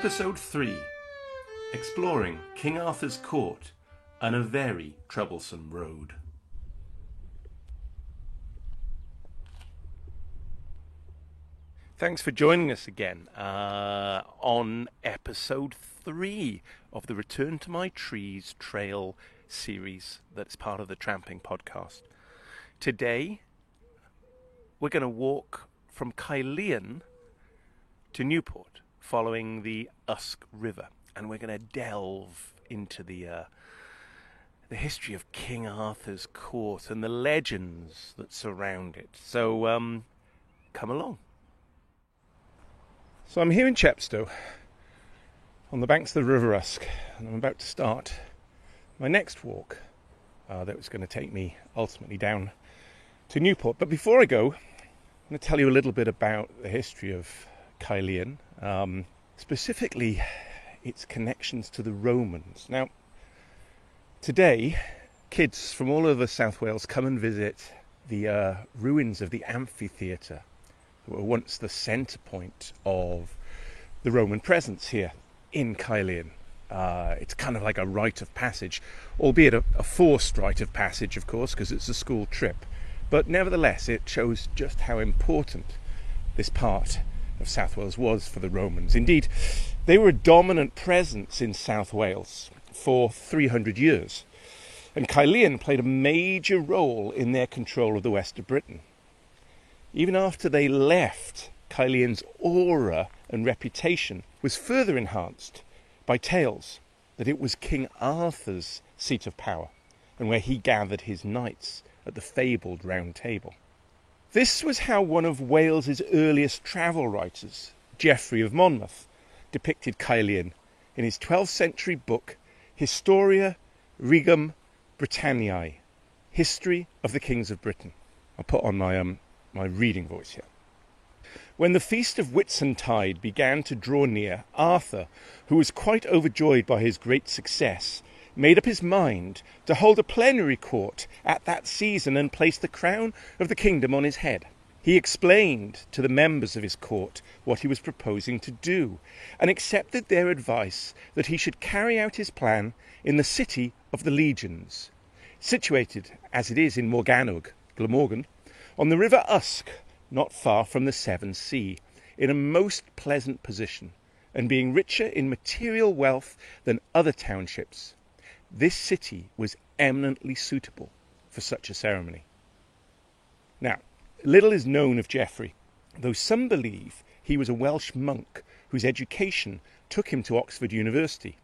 Episode 3, Exploring King Arthur's Court and a Very Troublesome Road. Thanks for joining us again on Episode 3 of the Return to My Trees Trail series that's part of the Tramping Podcast. Today, we're going to walk from Caerleon to Newport, following the Usk River, and we're going to delve into the history of King Arthur's court and the legends that surround it. So, come along. So I'm here in Chepstow, on the banks of the River Usk, and I'm about to start my next walk that was going to take me ultimately down to Newport. But before I go, I'm going to tell you a little bit about the history of Caerleon, specifically its connections to the Romans. Now, today, kids from all over South Wales come and visit the ruins of the amphitheatre that were once the centre point of the Roman presence here in Caerleon. It's kind of like a rite of passage, albeit a forced rite of passage, of course, because it's a school trip. But nevertheless, it shows just how important this part of South Wales was for the Romans. Indeed, they were a dominant presence in South Wales for 300 years, and Caerleon played a major role in their control of the west of Britain. Even after they left, Caerleon's aura and reputation was further enhanced by tales that it was King Arthur's seat of power, and where he gathered his knights at the fabled Round Table. This was how one of Wales's earliest travel writers, Geoffrey of Monmouth, depicted Caerleon in his 12th century book Historia Regum Britanniae, History of the Kings of Britain. I'll put on my reading voice here. When the feast of Whitsuntide began to draw near, Arthur, who was quite overjoyed by his great success, made up his mind to hold a plenary court at that season and place the crown of the kingdom on his head. He explained to the members of his court what he was proposing to do, and accepted their advice that he should carry out his plan in the city of the Legions, situated as it is in Morgannwg, Glamorgan, on the River Usk, not far from the Severn Sea, in a most pleasant position, and being richer in material wealth than other townships. This city was eminently suitable for such a ceremony. Now, little is known of Geoffrey, though some believe he was a Welsh monk whose education took him to Oxford University.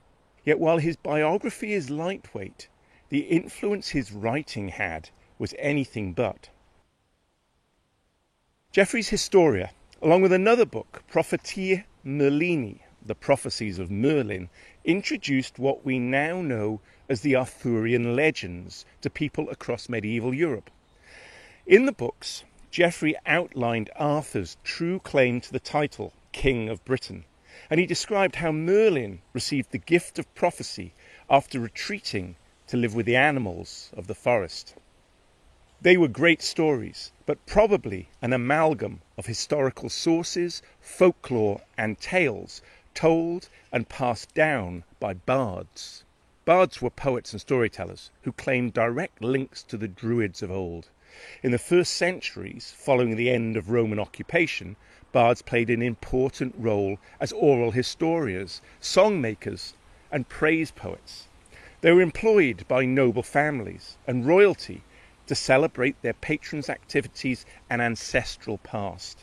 Yet while his biography is lightweight, the influence his writing had was anything but. Geoffrey's Historia, along with another book, Prophetia Merlini, the prophecies of Merlin, introduced what we now know as the Arthurian legends to people across medieval Europe. In the books, Geoffrey outlined Arthur's true claim to the title, King of Britain, and he described how Merlin received the gift of prophecy after retreating to live with the animals of the forest. They were great stories, but probably an amalgam of historical sources, folklore and tales told and passed down by bards. Bards were poets and storytellers who claimed direct links to the Druids of old. In the first centuries, following the end of Roman occupation, bards played an important role as oral historians, songmakers, and praise poets. They were employed by noble families and royalty to celebrate their patrons' activities and ancestral past.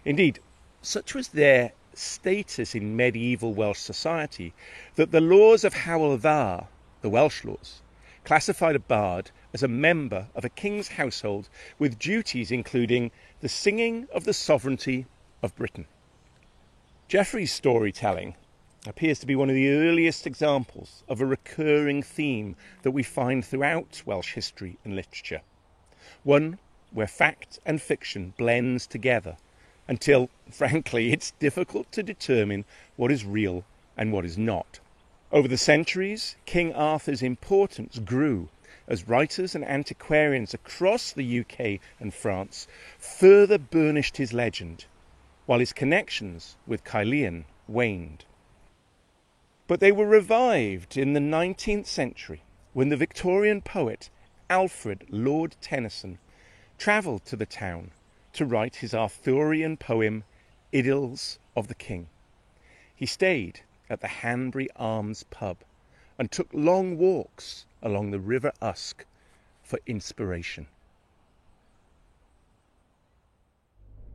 Indeed, such was their status in medieval Welsh society that the laws of Hywel Dda, the Welsh laws, classified a bard as a member of a king's household with duties including the singing of the sovereignty of Britain. Geoffrey's storytelling appears to be one of the earliest examples of a recurring theme that we find throughout Welsh history and literature. One where fact and fiction blends together until, frankly, it's difficult to determine what is real and what is not. Over the centuries, King Arthur's importance grew as writers and antiquarians across the UK and France further burnished his legend, while his connections with Caerleon waned. But they were revived in the 19th century when the Victorian poet Alfred Lord Tennyson travelled to the town to write his Arthurian poem Idylls of the King. He stayed at the Hanbury Arms pub and took long walks along the River Usk for inspiration.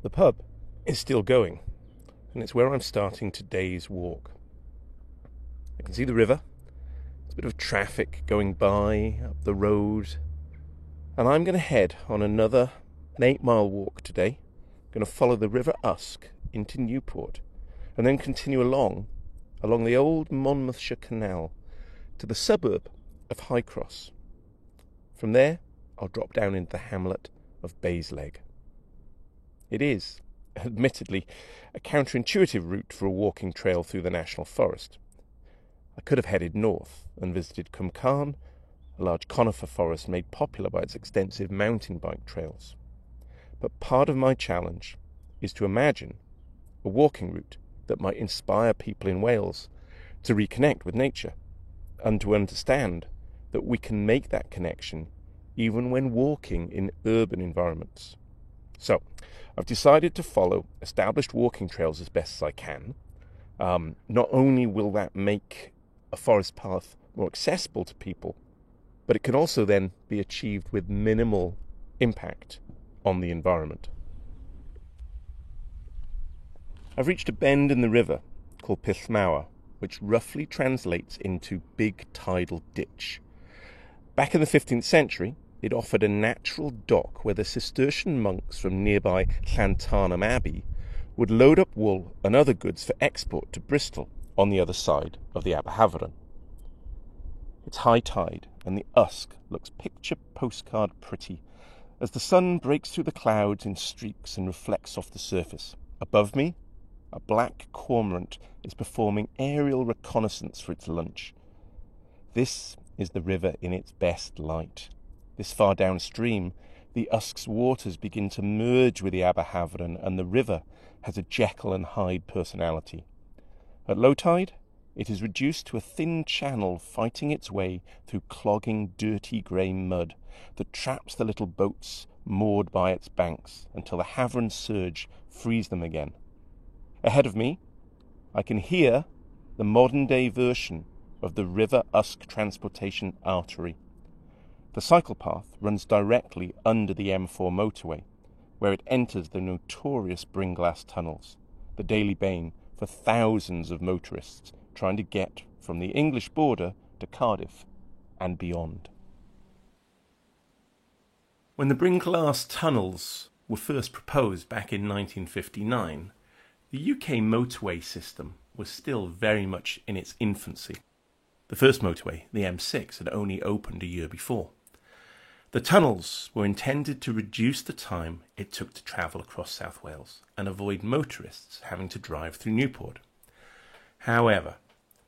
The pub is still going, and it's where I'm starting today's walk. I can see the river. There's a bit of traffic going by up the road, and I'm going to head on an 8-mile walk today. I'm going to follow the River Usk into Newport and then continue along the old Monmouthshire Canal to the suburb of Highcross. From there, I'll drop down into the hamlet of Baysleg. It is, admittedly, a counterintuitive route for a walking trail through the National Forest. I could have headed north and visited Cwmcarn, a large conifer forest made popular by its extensive mountain bike trails. But part of my challenge is to imagine a walking route that might inspire people in Wales to reconnect with nature and to understand that we can make that connection even when walking in urban environments. So, I've decided to follow established walking trails as best as I can. Not only will that make a forest path more accessible to people, but it can also then be achieved with minimal impact on the environment. I've reached a bend in the river called Pillmawr, which roughly translates into Big Tidal Ditch. Back in the 15th century, it offered a natural dock where the Cistercian monks from nearby Llantarnam Abbey would load up wool and other goods for export to Bristol on the other side of the Aberhaveron. It's high tide and the Usk looks picture postcard pretty as the sun breaks through the clouds in streaks and reflects off the surface. Above me, a black cormorant is performing aerial reconnaissance for its lunch. This is the river in its best light. This far downstream, the Usk's waters begin to merge with the Aberhaveron, and the river has a Jekyll and Hyde personality. At low tide, it is reduced to a thin channel fighting its way through clogging, dirty grey mud that traps the little boats moored by its banks until the Haveron surge frees them again. Ahead of me, I can hear the modern-day version of the River Usk transportation artery. The cycle path runs directly under the M4 motorway, where it enters the notorious Bringlass tunnels, the daily bane for thousands of motorists trying to get from the English border to Cardiff and beyond. When the Bringlass tunnels were first proposed back in 1959, the UK motorway system was still very much in its infancy. The first motorway, the M6, had only opened a year before. The tunnels were intended to reduce the time it took to travel across South Wales and avoid motorists having to drive through Newport. However,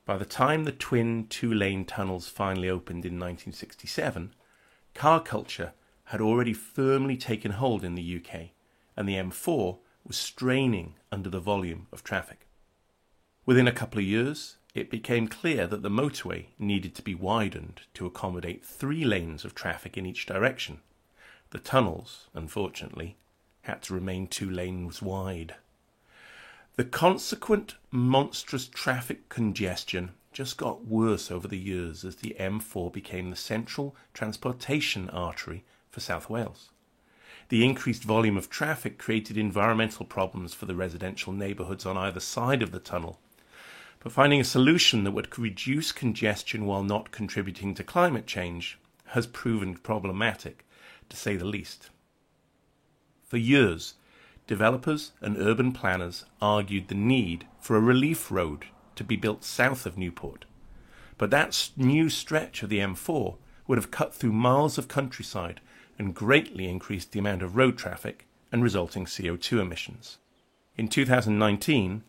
by the time the twin two-lane tunnels finally opened in 1967, car culture had already firmly taken hold in the UK, and the M4 was straining under the volume of traffic. Within a couple of years, it became clear that the motorway needed to be widened to accommodate 3 lanes of traffic in each direction. The tunnels, unfortunately, had to remain 2 lanes wide. The consequent monstrous traffic congestion just got worse over the years as the M4 became the central transportation artery for South Wales. The increased volume of traffic created environmental problems for the residential neighbourhoods on either side of the tunnel. But finding a solution that would reduce congestion while not contributing to climate change has proven problematic, to say the least. For years, developers and urban planners argued the need for a relief road to be built south of Newport. But that new stretch of the M4 would have cut through miles of countryside and greatly increased the amount of road traffic and resulting CO2 emissions. In 2019,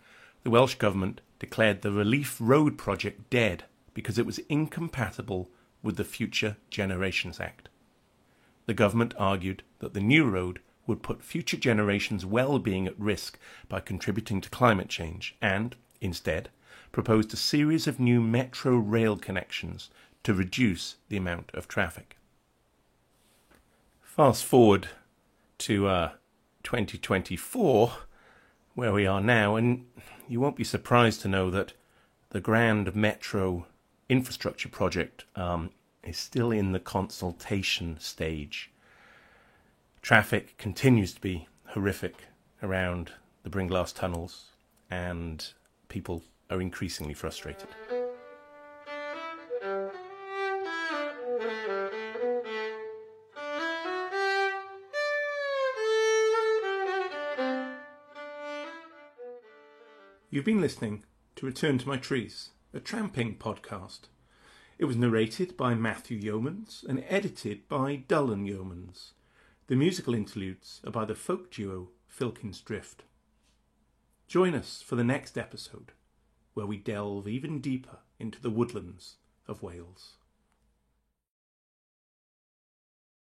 the Welsh Government declared the Relief Road project dead because it was incompatible with the Future Generations Act. The government argued that the new road would put future generations' well-being at risk by contributing to climate change and, instead, proposed a series of new metro rail connections to reduce the amount of traffic. Fast forward to 2024, where we are now, and you won't be surprised to know that the grand metro infrastructure project is still in the consultation stage. Traffic continues to be horrific around the Brynglas tunnels, and people are increasingly frustrated. You've been listening to Return to My Trees, a tramping podcast. It was narrated by Matthew Yeomans and edited by Dullan Yeomans. The musical interludes are by the folk duo Filkins Drift. Join us for the next episode, where we delve even deeper into the woodlands of Wales.